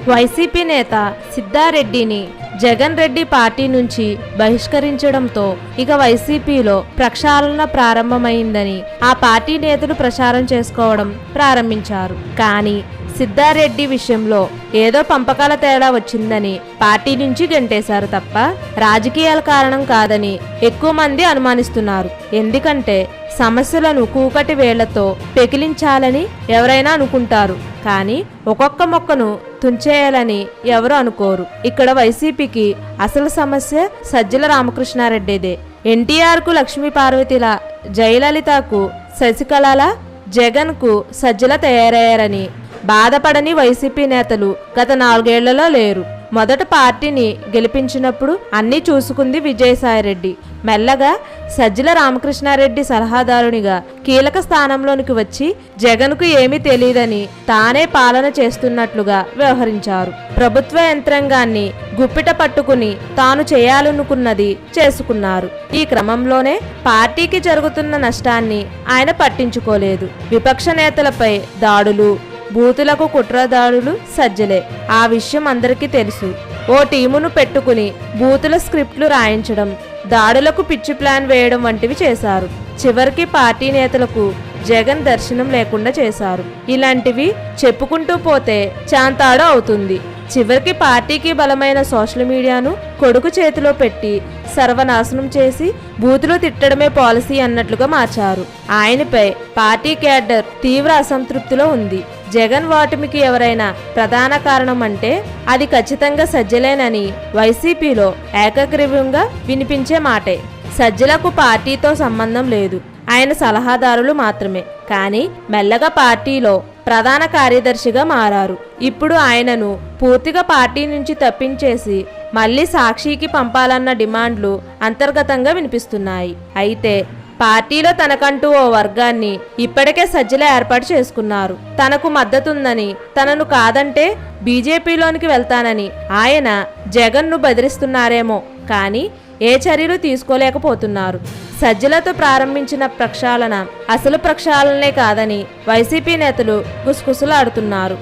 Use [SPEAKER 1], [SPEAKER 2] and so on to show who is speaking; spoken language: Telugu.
[SPEAKER 1] వైసీపీ నేత సిద్ధారెడ్డిని జగన్ రెడ్డి పార్టీ నుంచి బహిష్కరించడంతో ఇక వైసీపీలో ప్రక్షాళన ప్రారంభమైందని ఆ పార్టీ నేతలు ప్రచారం చేసుకోవడం ప్రారంభించారు. కానీ సిద్ధారెడ్డి విషయంలో ఏదో పంపకాల తేడా వచ్చిందని పార్టీ నుంచి గెంటేశారు తప్ప రాజకీయాల కారణం కాదని ఎక్కువ మంది అనుమానిస్తున్నారు. ఎందుకంటే సమస్యలను కూకటి వేళ్లతో పెకిలించాలని ఎవరైనా అనుకుంటారు, కానీ ఒక్కొక్క మొక్కను తుంచేయాలని ఎవరు అనుకోరు. ఇక్కడ వైసీపీకి అసలు సమస్య సజ్జల రామకృష్ణారెడ్డిదే. ఎన్టీఆర్కు లక్ష్మీ పార్వతిల, జయలలితకు శశికళల, జగన్కు సజ్జల తయారయ్యారని బాధపడని వైసీపీ నేతలు గత 4 ఏళ్లలో లేరు. మొదట పార్టీని గెలిపించినప్పుడు అన్నీ చూసుకుంది విజయసాయిరెడ్డి. మెల్లగా సజ్జల రామకృష్ణారెడ్డి సలహాదారునిగా కీలక స్థానంలోనికి వచ్చి జగన్కు ఏమీ తెలియదని తానే పాలన చేస్తున్నట్లుగా వ్యవహరించారు. ప్రభుత్వ యంత్రాంగాన్ని గుప్పిట పట్టుకుని తాను చేయాలనుకున్నది చేసుకున్నారు. ఈ క్రమంలోనే పార్టీకి జరుగుతున్న నష్టాన్ని ఆయన పట్టించుకోలేదు. విపక్ష నేతలపై దాడులు, బూతులకు కుట్రదాడులు సజ్జలే. ఆ విషయం అందరికీ తెలుసు. ఓ టీమును పెట్టుకుని బూతుల స్క్రిప్ట్లు రాయించడం, దాడులకు పిచ్చి ప్లాన్ వేయడం వంటివి చేశారు. చివరికి పార్టీ నేతలకు జగన్ దర్శనం లేకుండా చేశారు. ఇలాంటివి చెప్పుకుంటూ పోతే చాంతాడు అవుతుంది. చివరికి పార్టీకి బలమైన సోషల్ మీడియాను కొడుకు చేతిలో పెట్టి సర్వనాశనం చేసి బూతులు తిట్టడమే పాలసీ అన్నట్లుగా మార్చారు. ఆయనపై పార్టీ క్యాడర్ తీవ్ర అసంతృప్తిలో ఉంది. జగన్ ఓటమికి ఎవరైనా ప్రధాన కారణం అంటే అది ఖచ్చితంగా సజ్జలేనని వైసీపీలో ఏకగ్రీవంగా వినిపించే మాటే. సజ్జలకు పార్టీతో సంబంధం లేదు, ఆయన సలహాదారులు మాత్రమే. కానీ మెల్లగా పార్టీలో ప్రధాన కార్యదర్శిగా మారారు. ఇప్పుడు ఆయనను పూర్తిగా పార్టీ నుంచి తప్పించేసి మళ్ళీ సాక్షికి పంపాలన్న డిమాండ్లు అంతర్గతంగా వినిపిస్తున్నాయి. అయితే పార్టీలో తనకంటూ ఓ వర్గాన్ని ఇప్పటికే సజ్జల ఏర్పాటు చేసుకున్నారు. తనకు మద్దతుందని, తనను కాదంటే బీజేపీలోనికి వెళ్తానని ఆయన జగన్ను బెదిరిస్తున్నారేమో కానీ ఏ చర్యలు తీసుకోలేకపోతున్నారు. సజ్జలతో ప్రారంభించిన ప్రక్షాళన అసలు ప్రక్షాళనే కాదని వైసీపీ నేతలు గుసగుసలాడుతున్నారు.